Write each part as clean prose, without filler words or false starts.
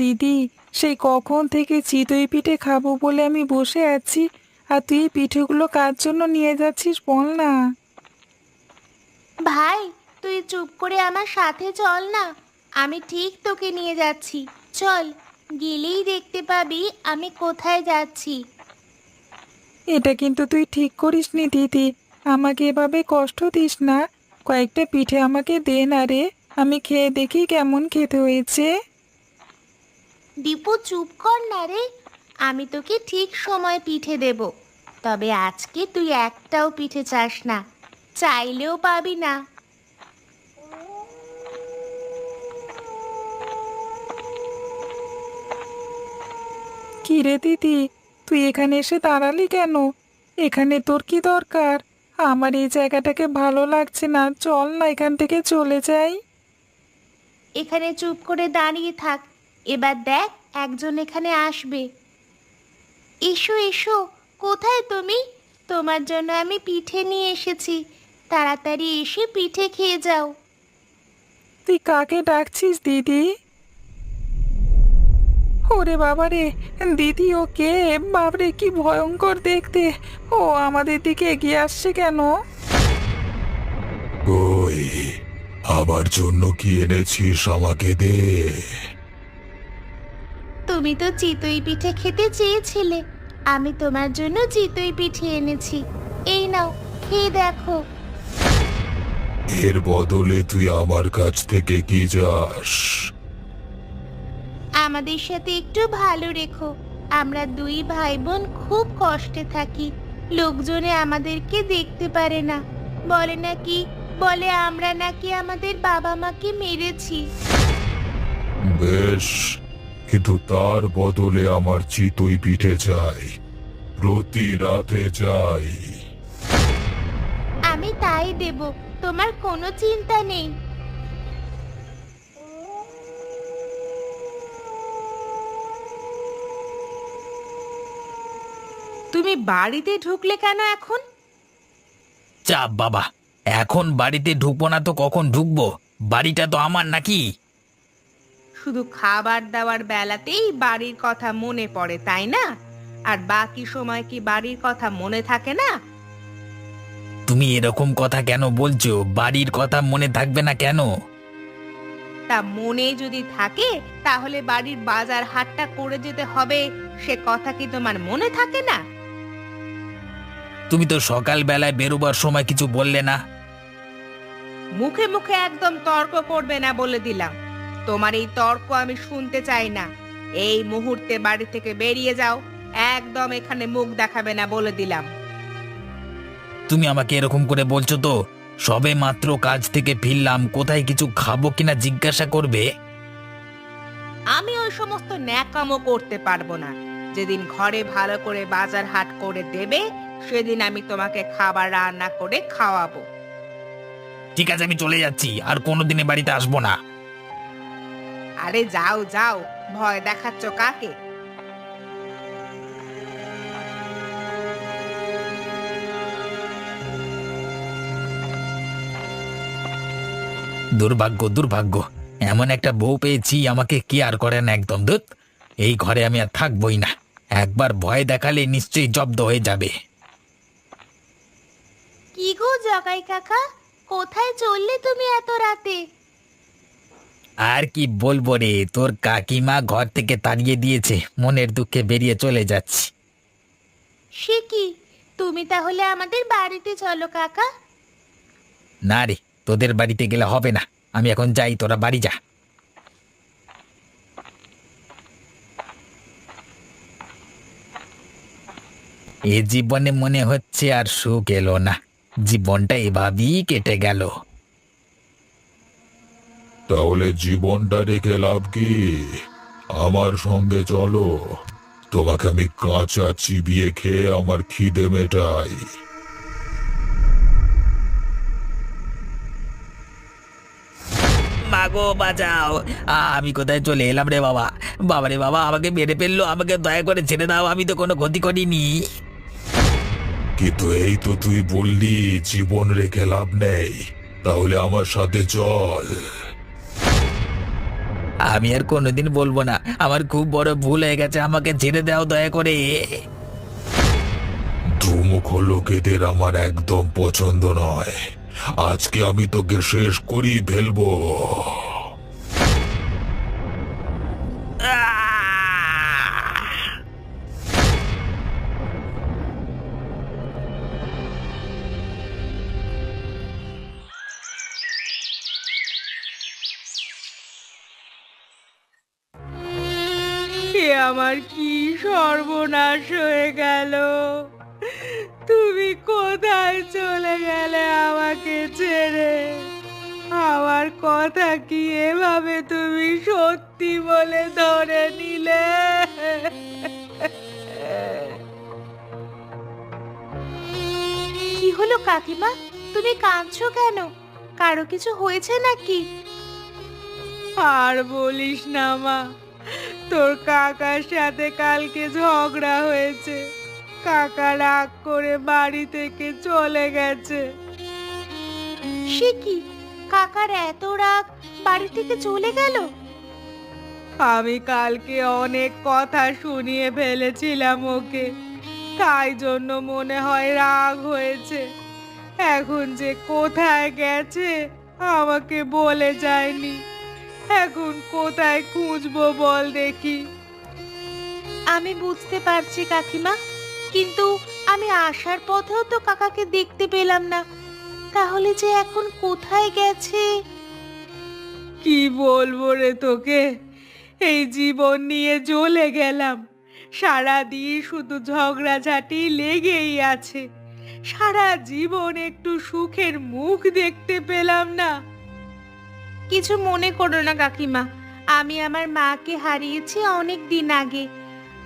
দিদি, সেই কখন থেকে চিতই পিঠে খাবো বলে আমি বসে আছি, আর তুই এই পিঠেগুলো কার জন্য নিয়ে যাচ্ছিস বল না। ভাই, তুই চুপ করে আমার সাথে চল না। আমি ঠিক তোকে নিয়ে যাচ্ছি। চল, গেলেই দেখতে পাবি আমি কোথায় যাচ্ছি। এটা কিন্তু তুই ঠিক করিসনি দিদি, আমাকে এভাবে কষ্ট দিস না। কয়েকটা পিঠে আমাকে দে না রে, আমি খেয়ে দেখি কেমন খেতে হয়েছে। দীপু, চুপ কর না রে। আমি তোকে ঠিক সময় পিঠে দেব। তবে আজকে তুই একটাও পিঠে চাস না, চাইলেও পাবি না। কি রে দিদি, তুই এখানে এসে দাঁড়ালি কেন? এখানে তোর কি দরকার? আমার এই জায়গাটাকে ভালো লাগছে না, চল না এখান থেকে চলে যাই। এখানে চুপ করে দাঁড়িয়ে থাক। এবার দেখ, একজন এখানে আসবে। এসো এসো, কোথায় তুমি? তোমার জন্য আমি পিঠে নিয়ে এসেছি। তাড়াতাড়ি এসে পিঠে খেয়ে যাও। তুই কাকে ডাকছিস দিদি? ওরে বাবা রে, দিদি ও কে? বাবরে কি ভয়ঙ্কর দেখতে! ও আমাদের দিকে এগিয়ে আসছে কেন? ওই, আমার জন্য কি এনেছিস আমাকে দে। তুমি তো চিতই পিঠে খেতে চেয়েছিলে। আমি তোমার জন্য চিতই পিঠে এনেছি। এই নাও, খেয়ে দেখো। এর বদলে তুই আমার কাছ থেকে কি চাস? আমাদের সাথে একটু ভালো রেখো। আমরা দুই ভাই বোন খুব কষ্টে থাকি। লোকজনে আমাদেরকে দেখতে পারে না। বলে আমরা নাকি আমাদের বাবা মাকে মেরেছি। বেশ, কিন্তু তার বদলে আমার চিতই পিঠে চাই, প্রতি রাতে চাই। আমি তাই দেব, তোমার কোনো চিন্তা নেই। তুমি বাড়িতে ঢুকলে কেন এখন? চাপ বাবা, এখন বাড়িতে ঢুকবো না তো কখন ঢুকবো? বাড়িটা তো আমার নাকি। শুধু খাবার দাবার বেলাতেই বাড়ির কথা মনে পড়ে, তাই না? আর বাকি সময় কি বাড়ির কথা মনে থাকে না? তুমি এরকম কথা কেন বলছো? বাড়ির কথা মনে থাকবে না কেন? তা মনে যদি থাকে তাহলে বাড়ির বাজার হাটটা করে যেতে হবে, সে কথা কি তোমার মনে থাকে না? তুমি তো সকালবেলায় বেরোবার সময় কিছু বললে না। মুখে মুখে একদম তর্ক করবে না বলে দিলাম। তোমার এই তর্ক আমি শুনতে চাই না। এই মুহূর্তে বাড়ি থেকে বেরিয়ে যাও। একদম এখানে মুখ দেখাবে না বলে দিলাম। তুমি আমাকে এরকম করে বলছো তো? সবে মাত্র কাজ থেকে ফিরলাম, কোথায় কিছু খাবো কিনা জিজ্ঞাসা করবে? আমি ওই সমস্ত ন্যাকামো করতে পারবো না। যেদিন ঘরে ভালো করে বাজার হাট করে দেবে, সেদিন আমি তোমাকে খাবার রান্না করে খাওয়াবো। ঠিক আছে, আমি চলে যাচ্ছি, আর কোনোদিনে বাড়িতে আসবো না। আরে যাও যাও, ভয় দেখাচ্ছ কাকে? দুর্ভাগ্য দুর্ভাগ্য, এমন একটা বউ পেয়েছি, আমাকে কি আর করে না একদম। ধুত, এই ঘরে আমি আর থাকবই না। একবার ভয় দেখালে নিশ্চয়ই জব্দ হয়ে যাবে। কি গো জগাই কাকা, কোথায় চললে তুমি এত রাতে? আর কি বলবো রে, তোর কাকিমা ঘর থেকে তাড়িয়ে দিয়েছে, মনের দুঃখে বেরিয়ে চলে যাচ্ছি। সে কি, তুমি তাহলে আমাদের বাড়িতে চলো কাকা। না রে, তোদের বাড়িতে গেলে হবে না, আমি এখন যাই, তোরা বাড়ি যা। এ জীবনে মনে হচ্ছে আর সুখ এলো না, জীবনটা এভাবেই কেটে গেল। তাহলে জীবনটা রেখে লাভ কি? আমার সঙ্গে চলো, তোমাকে আমি কাঁচা চিবিয়ে খেয়ে আমার খিদে মেটাই। মাগো বাঁচাও, আমি কোথায় চলে এলাম রে বাবা! বাবা রে বাবা, আমাকে মেরে ফেললো, আমাকে দয়া করে ছেড়ে দাও, আমি তো কোনো ক্ষতি করিনি। কিন্তু এই তো তুই বললি জীবন রেখে লাভ নেই, তাহলে আমার সাথে চল। আমি আর কোনোদিন বলবো না। আমার খুব বড় ভুল হয়ে গেছে, আমাকে ছেড়ে দাও দয়া করে। দুমুখ লোকেদের আমার একদম পছন্দ নয়। আজকে আমি তোকে শেষ করেই ফেলবো। এ আমার কি সর্বনাশ হয়ে গেল! তুমি কোথায় চলে গেলে আমাকে ছেড়ে? আমার কথা কি এভাবে তুমি সত্যি বলে ধরে নিলে? কি হলো কাকিমা, তুমি কাঁদছো কেন? কারো কিছু হয়েছে নাকি? আর বলিস না মা, তোর কাকার সাথে কালকে ঝগড়া হয়েছে। কাকা রাগ করে বাড়ি থেকে চলে গেছে। সে কি, কাকার এত রাগ, বাড়ি থেকে চলে গেল? আমি কালকে অনেক কথা শুনিয়ে ফেলেছিলাম ওকে, তাই জন্য মনে হয় রাগ হয়েছে। এখন যে কোথায় গেছে আমাকে বলে যায়নি। এখন কোথায় খুঁজবো বল দেখি? আমি বুঝতে পারছি কাকিমা, কিন্তু আমি আসার পথেও তো কাকাকে দেখতে পেলাম না। তাহলে যে এখন কোথায় গেছে? কি বলবো রে তোকে, এই জীবন নিয়ে জ্বলে গেলাম। সারাদিন শুধু ঝগড়াঝাটি লেগেই আছে। সারা জীবন একটু সুখের মুখ দেখতে পেলাম না। কিছু মনে করো না কাকিমা, আমি আমার মাকে হারিয়েছি অনেক দিন আগে।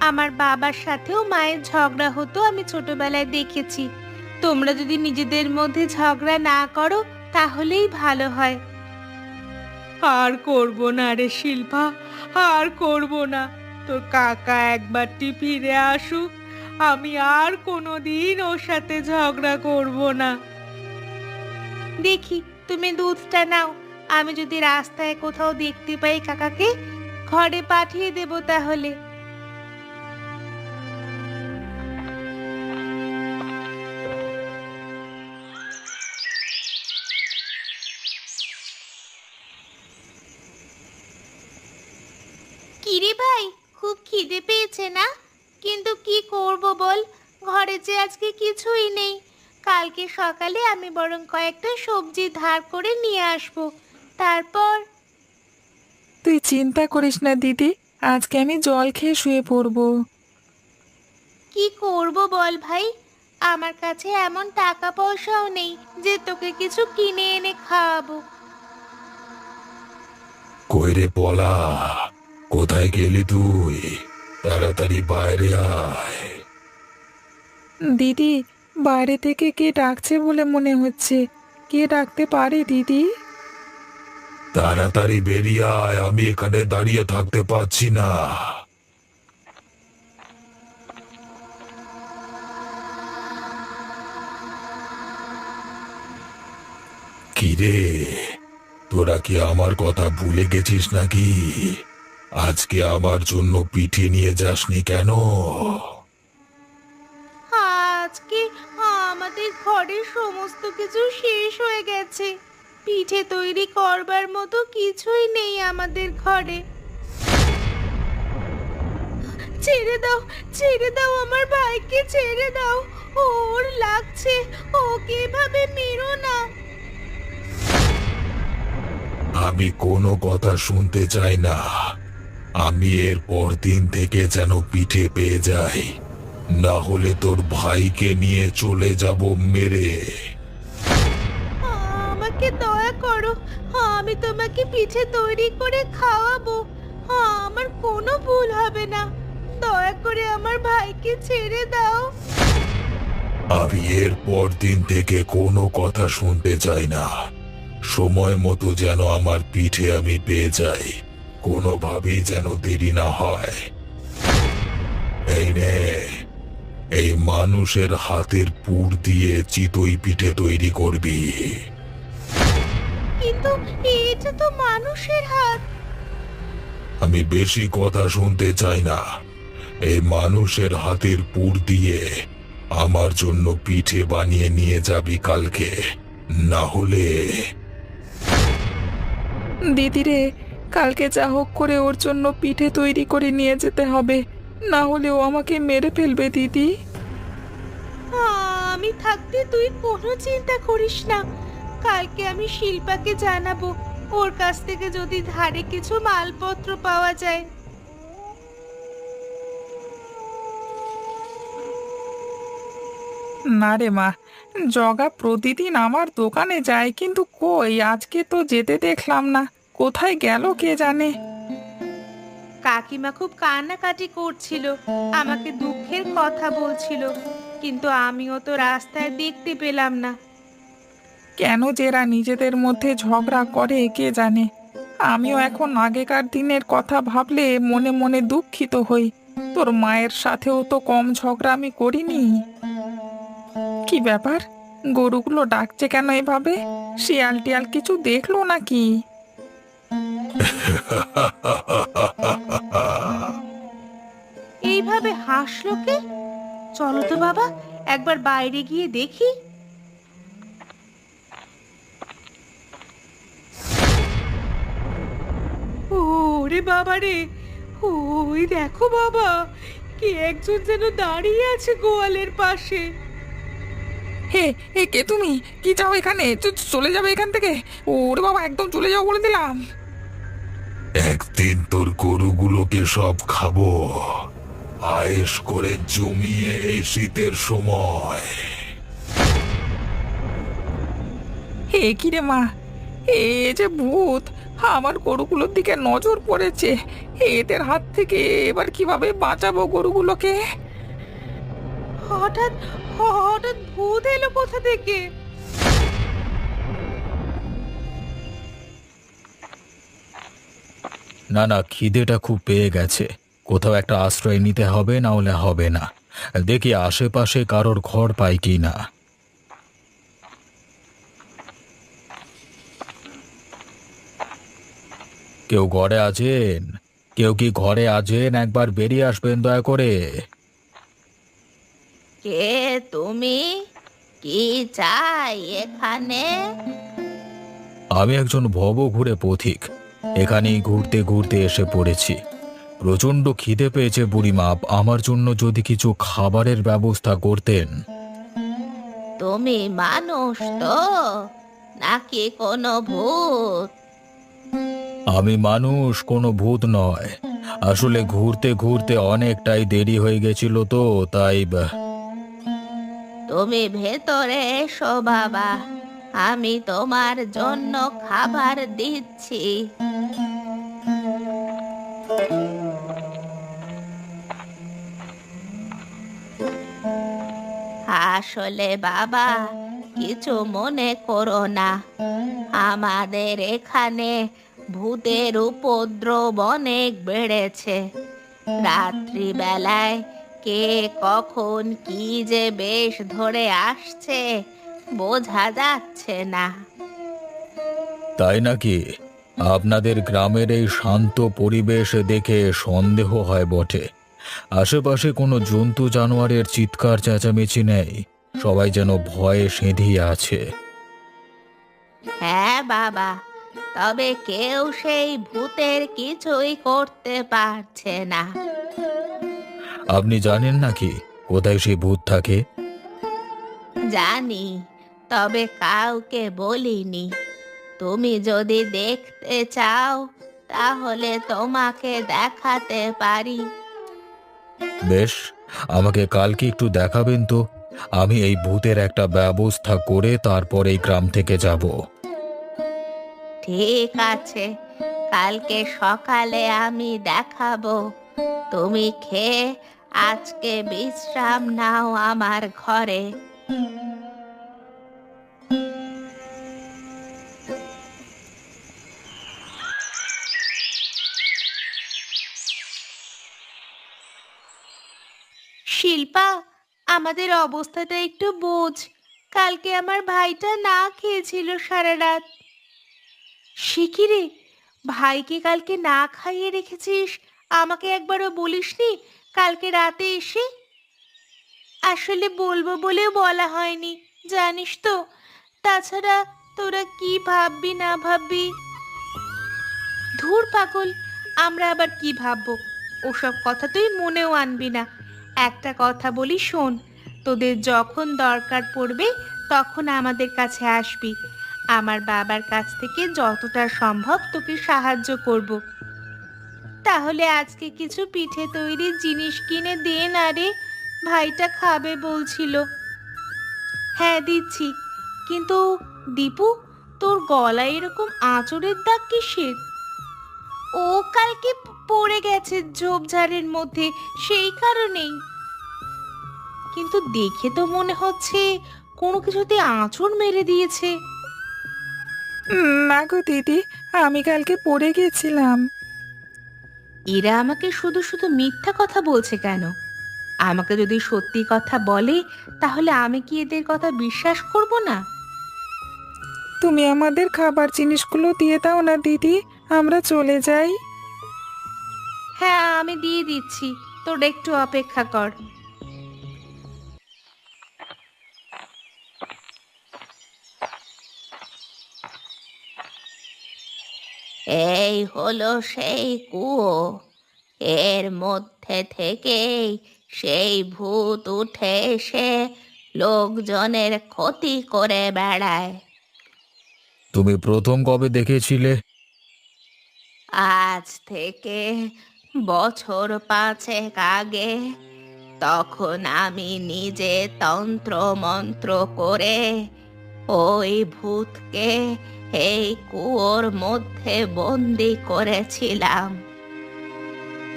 আমার বাবার সাথেও মায়ের ঝগড়া হতো, আমি ছোটবেলায় দেখেছি। তোমরা যদি নিজেদের মধ্যে ঝগড়া না করো তাহলেই ভালো হয়। আর করব না রে শিল্পা, আর করব না। তোর কাকা একবারটি ফিরে আসুক, আমি আর কোনোদিন ওর সাথে ঝগড়া করব না। দেখি, তুমি দুধটা নাও। আমি যদি রাস্তায় কোথাও দেখতে পাই কাকাকে, ঘরে পাঠিয়ে দেব তাহলে। কিরে ভাই, খুব খিদে পেয়েছে না? কিন্তু কি করব বল, ঘরে যে আজকে কিছুই নেই। কালকে সকালে আমি বরং কয়েকটা সবজি ধার করে নিয়ে আসবো, তারপর। তুই চিন্তা করিস না দিদি, আজকে আমি জল খেয়ে শুয়ে পড়বো। কি করব বল ভাই, আমার কাছে এমন টাকা পয়সাও নেই যে তোকে কিছু কিনে এনে খাওয়াবো। কই রে পলা, কোথায় গেলি তুই? তাড়াতাড়ি বাইরে আয়। দিদি, বাইরে থেকে কে ডাকছে বলে মনে হচ্ছে। কে ডাকতে পারে দিদি? তাড়াতাড়ি বেরিয়ে আয়, আমি এখানে দাঁড়িয়ে থাকতে পারছি না। কিরে, তোরা কি আমার কথা ভুলে গেছিস নাকি? আজকে আমার জন্য পিঠে নিয়ে যাসনি কেন? আজকে আমাদের ঘরের সমস্ত কিছু শেষ হয়ে গেছে। পিঠে তৈরি করবার মতো কিছুই নেই আমাদের ঘরে। ছেড়ে দাও, ছেড়ে দাও, আমার ভাইকে ছেড়ে দাও। ওর লাগছে, ওকে এভাবে মেরো না। আমি কোনো কথা শুনতে চাই না। আমি এর পর দিন থেকে যেন পিঠে পেয়ে যাই, না হলে তোর ভাইকে নিয়ে চলে যাব মেরে। আমাকে দয়া করো, আমি তোমাকে পিঠে তৈরি করে খাওয়াবো। আমার কোনো ভুল হবে না। দয়া করে আমার ভাইকে ছেড়ে দাও। আমি এর পর দিন থেকে কোনো কথা শুনতে চাই না। সময় মতো যেন আমার পিঠে আমি পেয়ে যাই, কোনোভাবেই যেন দেরি না হয়। এই নে, এই মানুষের হাতের পুর দিয়ে চিতই পিঠে তৈরি করবি। কিন্তু এটা তো মানুষের হাত। আমি বেশি কথা শুনতে চাই না। এই মানুষের হাতের পুর দিয়ে আমার জন্য পিঠে বানিয়ে নিয়ে যাবি কালকে, না হলে দিদি রে, কালকে যা হোক করে ওর জন্য পিঠে তৈরি করে নিয়ে যেতে হবে, না হলে ও আমাকে মেরে ফেলবে দিদি। আমি থাকতে তুই কোনো চিন্তা করিস না। কালকে আমি শিল্পাকে জানাবো, ওর কাছ থেকে যদি ধারে কিছু মালপত্র পাওয়া যায়। না রে মা, জগা প্রতিদিন আমার দোকানে যায়, কিন্তু কই আজকে তো যেতে দেখলাম না। কোথায় গেল কে জানে। কাকিমা খুব কান্নাকাটি করছিল, আমাকে দুঃখের কথা বলছিল, কিন্তু আমিও তো রাস্তায় দেখতে পেলাম না। কেন যে এরা নিজেদের মধ্যে ঝগড়া করে কে জানে। আমিও এখন আগেকার দিনের কথা ভাবলে মনে মনে দুঃখিত হই। তোর মায়ের সাথেও তো কম ঝগড়া আমি করিনি। কি ব্যাপার, গরুগুলো ডাকছে কেন এভাবে? শিয়াল টিয়াল কিছু দেখলো নাকি? এইভাবে হাসলো কে? চলো তো বাবা, একবার বাইরে গিয়ে দেখি। ওরে বাবা রে, ওই দেখো বাবা, কে একজন যেন দাঁড়িয়ে আছে গোয়ালের পাশে। হে হে, কে তুমি? কি চাও এখানে? চলে যাবে এখান থেকে। ওরে বাবা, একদম চলে যাও বলে দিলাম। একদিন তোর গরুগুলোকে সব খাবো, আয়েশ করে জমিয়ে এই শীতের সময়। হে কি রে মা, এ যে ভূত! আমার গরুগুলোর দিকে নজর পড়েছে। এদের হাত থেকে এবার কিভাবে বাঁচাবো গরুগুলোকে? হঠাৎ হঠাৎ ভূত এলো কোথা থেকে? না না, খিদেটা খুব পেয়ে গেছে। কোথাও একটা আশ্রয় নিতে হবে, না হলে হবে না। দেখি আশেপাশে কারোর ঘর পাই কি না। কেউ ঘরে আছেন? কেউ কি ঘরে আছেন? একবার বেরিয়ে আসবেন দয়া করে। কে তুমি? কি চাই এখানে? আমি একজন ভবঘুরে পথিক। এখানেই ঘুরতে ঘুরতে এসে পড়েছি। প্রচণ্ড খিদে পেয়েছে বুড়িমা, আমার জন্য যদি কিছু খাবারের ব্যবস্থা করতেন। তুমি মানুষ তো, নাকি কোনো ভূত? আমি মানুষ, কোনো ভূত নয়। আসলে ঘুরতে ঘুরতে অনেকটাই দেরি হয়ে গেছিল তো তাই তুমি ভেতরে এসো বাবা, আমি তোমার জন্য খাবার দিচ্ছি। আসলে বাবা, কিছু মনে করো না, আমাদের এখানে ভূতের উপদ্রব অনেক বেড়েছে। রাত্রিবেলায় কে কখন কি যে বেশ ধরে আসছে বোঝা যাচ্ছে না। তাই নাকি? আপনাদের গ্রামের এই শান্ত পরিবেশ দেখে সন্দেহ হয় বটে। আশেপাশে কোনো জন্তু জানোয়ারের চিৎকার চেঁচামেচি নেই। সবাই যেন ভয়ে সেঁধিয়ে আছে। হ্যাঁ বাবা, তবে কেউ সেই ভূতের কিছুই করতে পারছে না। আপনি জানেন নাকি কোথায় সেই ভূত থাকে? জানি, তবে কাউকে বলিনি। তুমি যদি দেখতে চাও তাহলে তোমাকে দেখাতে পারি। বেশ, আমাকে কালকে একটু দেখাবেন তো। আমি এই ভূতের একটা ব্যবস্থা করে তারপর এই গ্রাম থেকে যাব। ঠিক আছে, কালকে সকালে আমি দেখাবো। তুমি খেয়ে আজকে বিশ্রাম নাও আমার ঘরে। শিল্পা, আমাদের অবস্থাটা একটু বোঝ। কালকে আমার ভাইটা না খেয়েছিল সারা রাত। সে কি রে, ভাইকে কালকে না খাইয়ে রেখেছিস, আমাকে একবারও বলিসনি কালকে রাতে এসে? আসলে বলবো বলেও বলা হয়নি, জানিস তো। তাছাড়া তোরা কি ভাববি না ভাববি। ধুর পাগল, আমরা আবার কি ভাববো ওসব কথা তুই মনেও আনবি না। একটা কথা বলি শোন, তোদের যখন দরকার পড়বে তখন আমাদের কাছে আসবি। আমার বাবার কাছ থেকে যতটা সম্ভব তোকে সাহায্য করব। তাহলে আজকে কিছু পিঠে তৈরির জিনিস কিনে দে না রে, ভাইটা খাবে বলছিল। হ্যাঁ দিচ্ছি, কিন্তু দীপু, তোর গলায় এরকম আঁচড়ের দাগ কিসের? ও কালকে পড়ে গেছে ঝোপঝাড়ের মধ্যে, সেই কারণেই। কিন্তু দেখে তো মনে হচ্ছে কোনো কিছুতে আঁচড় মেরে দিয়েছে। না গো দিদি, আমি কালকে পড়ে গেছিলাম। এরা আমাকে শুধু শুধু মিথ্যা কথা বলছে কেন? আমাকে যদি সত্যি কথা বলে তাহলে আমি কি এদের কথা বিশ্বাস করব না? তুমি আমাদের খাবার জিনিসগুলো দিয়ে দাও না দিদি, আমরা চলে যাই। হ্যাঁ আমি দিয়ে দিচ্ছি, তোর একটু অপেক্ষা কর। এই হলো সেই কুয়ো, এর মধ্যে থেকেই সেই ভূত উঠে এসে লোকজনের ক্ষতি করে বেড়ায়। তুমি প্রথম কবে দেখেছিলে? আজ থেকে বছর 5 আগে। তখন আমি নিজে তন্ত্র মন্ত্র করে ওই ভূতকে এই কুয়োর মধ্যে বন্দি করেছিলাম।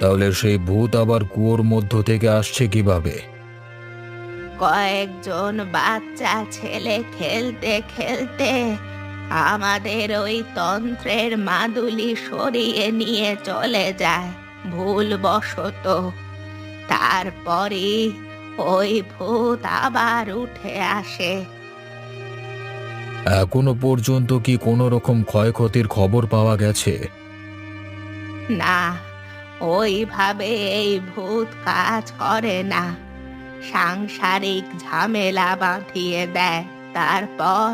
তাহলে সেই ভূত আবার কুয়োর মধ্য থেকে আসছে কিভাবে? কয়েকজন বাচ্চা ছেলে খেলতে খেলতে আমাদের ওই তন্ত্রের মাদুলি সরিয়ে নিয়ে চলে যায় ভুলবশত। তারপরই ওই ভূত আবার উঠে আসে। এখনো পর্যন্ত কি কোনো রকম ক্ষয়ক্ষতির খবর পাওয়া গেছে? না, ওইভাবে এই ভূত কাজ করে না। সাংসারিক ঝামেলা বাঁধিয়ে দেয়, তারপর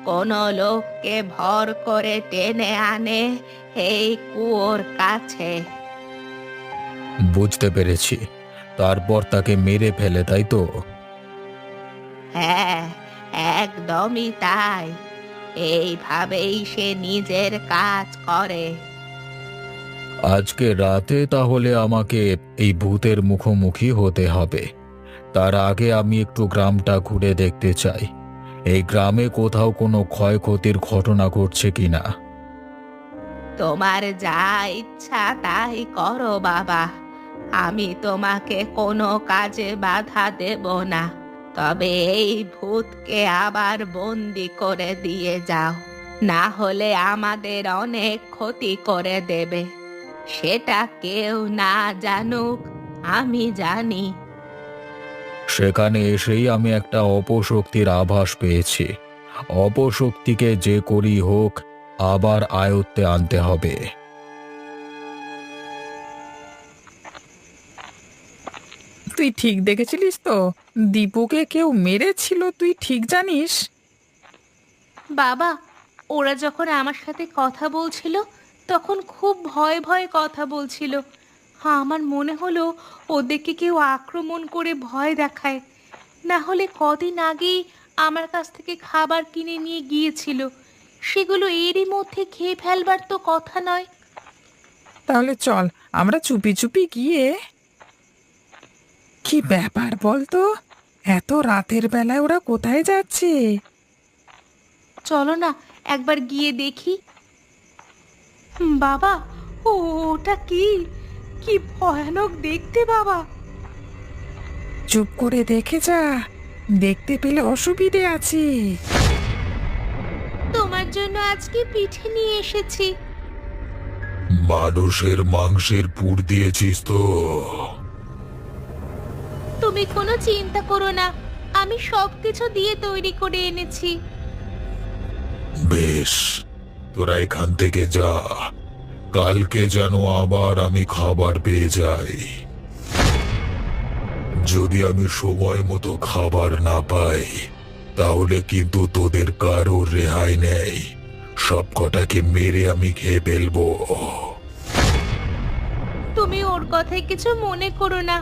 কোনো লোককে ভর করে টেনে আনে এই কুয়োর কাছে। বুঝতে পেরেছি, তারপর তাকে মেরে ফেলে, তাই তো? হ্যাঁ, একদমই তাই। এইভাবেই সে নিজের কাজ করে। আজকে রাতে তাহলে আমাকে এই ভূতের মুখোমুখি হতে হবে। তার আগে আমি একটু গ্রামটা ঘুরে দেখতে চাই, এই গ্রামে কোথাও কোনো ক্ষয়ক্ষতির ঘটনা ঘটছে কিনা। তোমার যা ইচ্ছা তাই করো বাবা, আমি তোমাকে কোনো কাজে বাধা দেব না। তবে এই ভূতকে আবার বন্দি করে দিয়ে যাও, না হলে আমাদের অনেক ক্ষতি করে দেবে। সেটা কেউ না জানুক, আমি জানি। সেখানে এসেই আমি একটা অপশক্তির আভাস পেয়েছি। অপশক্তিকে যে করি হোক আবার আয়ত্তে আনতে হবে। তুই ঠিক দেখেছিলিস তো? দীপুকে কেউ মেরেছিল, তুই ঠিক জানিস? বাবা, ওরা যখন আমার সাথে কথা বলছিল তখন খুব ভয়ে ভয়ে কথা বলছিল। হ্যাঁ, আমার মনে হলো ওদেরকে কেউ আক্রমণ করে ভয় দেখায়। না হলে কদিন আগেই আমার কাছ থেকে খাবার কিনে নিয়ে গিয়েছিল, সেগুলো এরই মধ্যে খেয়ে ফেলবার তো কথা নয়। তাহলে চল আমরা চুপি চুপি গিয়ে। কি ব্যাপার বলতো, এত রাতের বেলায় ওরা কোথায় যাচ্ছে? চলো না একবার গিয়ে দেখি। বাবা, ওটা কি? কি ভয়ানক দেখতে বাবা! চুপ করে দেখে যা, দেখতে পেলে অসুবিধে আছে। তোমার জন্য আজকে পিঠে নিয়ে এসেছি। মানুষের মাংসের পুর দিয়েছিস তো? তুমি কোনো চিন্তা করো না, আমি সবকিছু দিয়ে তৈরি করে এনেছি। বেশ, তোরা এখান থেকে যা। কালকে যেন আবার আমি খাবার পেয়ে যাই। যদি আমি সময় মতো খাবার না পাই, তাহলে কিন্তু তোদের কারোর রেহাই নেই। সব কটাকে মেরে আমি খেয়ে ফেলবো। তুমি ওর কথায় কিছু মনে করো না।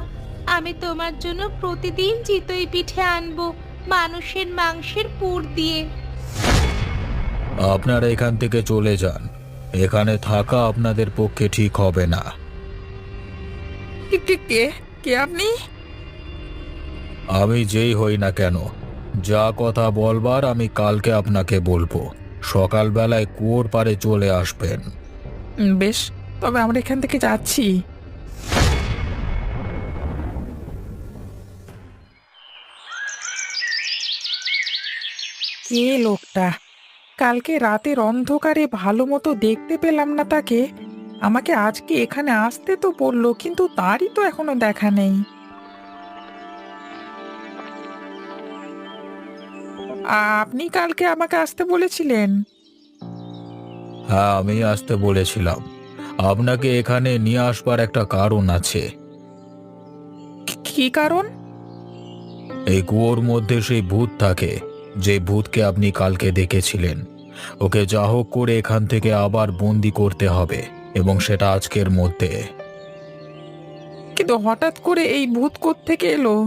আমি তোমার জন্য প্রতিদিন চিতই পিঠে আনবো, মানুষের মাংসের পুর দিয়ে। আপনারা এখান থেকে চলে যান। এখানে থাকা আপনাদের পক্ষে ঠিক হবে না। কে কে কে আপনি? আমি যেই হই না কেন, যা কথা বলবার আমি কালকে আপনাকে বলবো। সকালবেলায় কুয়োর পাড়ে চলে আসবেন। বেশ, তবে আমরা এখান থেকে যাচ্ছি। কে লোকটা? কালকে রাতের অন্ধকারে ভালো মতো দেখতে পেলাম না তাকে। আমাকে আজকে এখানে আসতে তো বললো, কিন্তু তারই তো এখনো দেখা নেই। আপনি কালকে আমাকে আসতে বলেছিলেন? হ্যাঁ, আমি আসতে বলেছিলাম। আপনাকে এখানে নিয়ে আসবার একটা কারণ আছে। কি কারণ? এই কুয়োর মধ্যে সেই ভূত থাকে, যে ভূতকে আপনি কালকে দেখেছিলেন। ওকে যা হোক করে এখান থেকে আবার বন্দি করতে হবে, এবং সেটা আজকের মধ্যে। কিন্তু হঠাৎ করে এই ভূত কোত্থেকে এলো?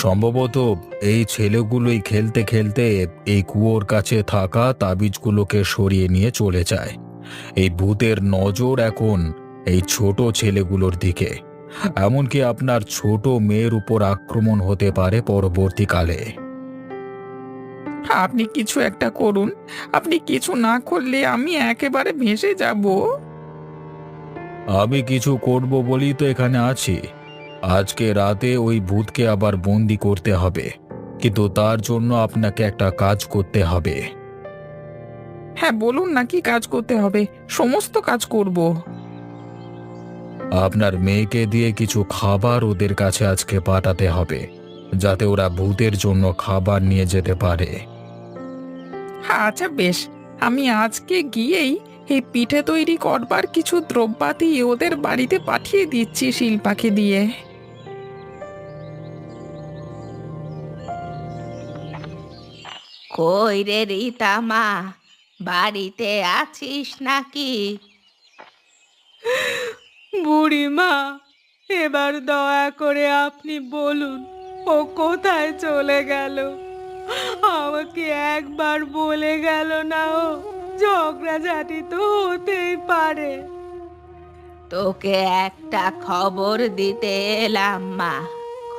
সম্ভবত এই ছেলেগুলোই খেলতে খেলতে এই কুয়োর কাছে থাকা তাবিজগুলোকে সরিয়ে নিয়ে চলে যায়। এই ভূতের নজর এখন এই ছোট ছেলেগুলোর দিকে। এমনকি আপনার ছোট মেয়ের উপর আক্রমণ হতে পারে পরবর্তীকালে। আপনি কিছু একটা করুন। আপনি কিছু না করলে আমি একেবারে ভেসে যাব। আমি কিছু করব বলেই তো এখানে আছি। আজকে রাতে ওই ভূতকে আবার বন্দি করতে হবে, কিন্তু তার জন্য আপনাকে একটা কাজ করতে হবে। হ্যাঁ, বলুন না কি কাজ করতে হবে। সমস্ত কাজ করব। আপনার মেয়েকে দিয়ে কিছু খাবার ওদের কাছে আজকে পাঠাতে হবে, যাতে ওরা ভূতের জন্য খাবার নিয়ে যেতে পারে। আচ্ছা বেশ, আমি আজকে গিয়েই এই পিঠে তৈরি করবার কিছু দ্রব্যাদি ওদের বাড়িতে পাঠিয়ে দিচ্ছি শিল্পাকে দিয়ে। কই রে রীতা মা, বাড়িতে আছিস নাকি? বুড়িমা, এবার দয়া করে আপনি বলুন, ও কোথায় চলে গেল? আমাকে একবার বলে গেল না ও? ঝগড়াঝাটি তো হতেই পারে। তোকে একটা খবর দিতে এলাম মা।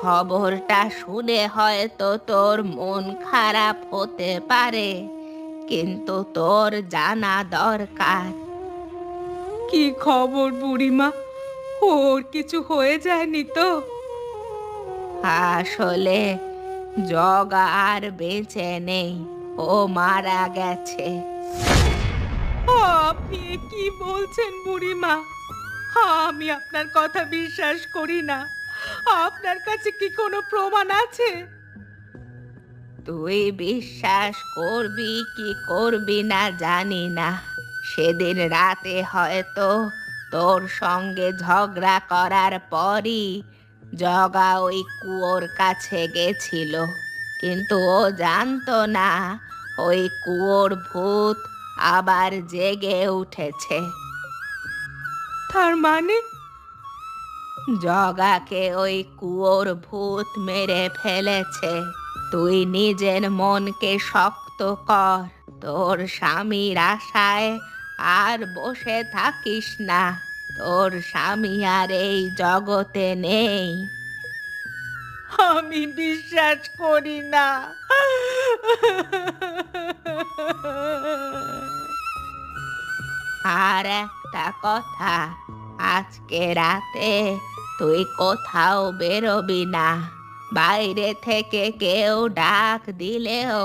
খবরটা শুনে হয়তো তোর মন খারাপ হতে পারে, কিন্তু তোর জানা দরকার। কি খবর বুড়িমা? ওর কিছু হয়ে যায়নি তো? আসলে জগা আর বেঁচে নেই, ও মারা গেছে। আপনি এ কি বলছেন বুড়িমা? আমি আপনার কথা বিশ্বাস করি না। আপনার কাছে কি কোনো প্রমাণ আছে? তুই বিশ্বাস করবি কি করবি না জানি না, সেদিন রাতে হয়তো তোর সঙ্গে ঝগড়া করার পরই জগা ওই কুয়োর কাছে গেছিল, কিন্তু ও জানতো না ওই কুয়োর ভূত আবার জেগে উঠেছে। তার মানে? জগাকে ওই কুয়োর ভূত মেরে ফেলেছে। তুই নিজের মনকে শক্ত কর, তোর স্বামীর আশায় আর বসে থাকিস না। তোর স্বামী আর এই জগতে নেই। আমি বিশ্বাস করি না। আর একটা কথা, আজকে রাতে তুই কোথাও বেরোবি না। বাইরে থেকে কেউ ডাক দিলেও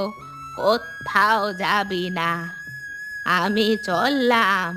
কোথাও যাবি না। আমি চললাম।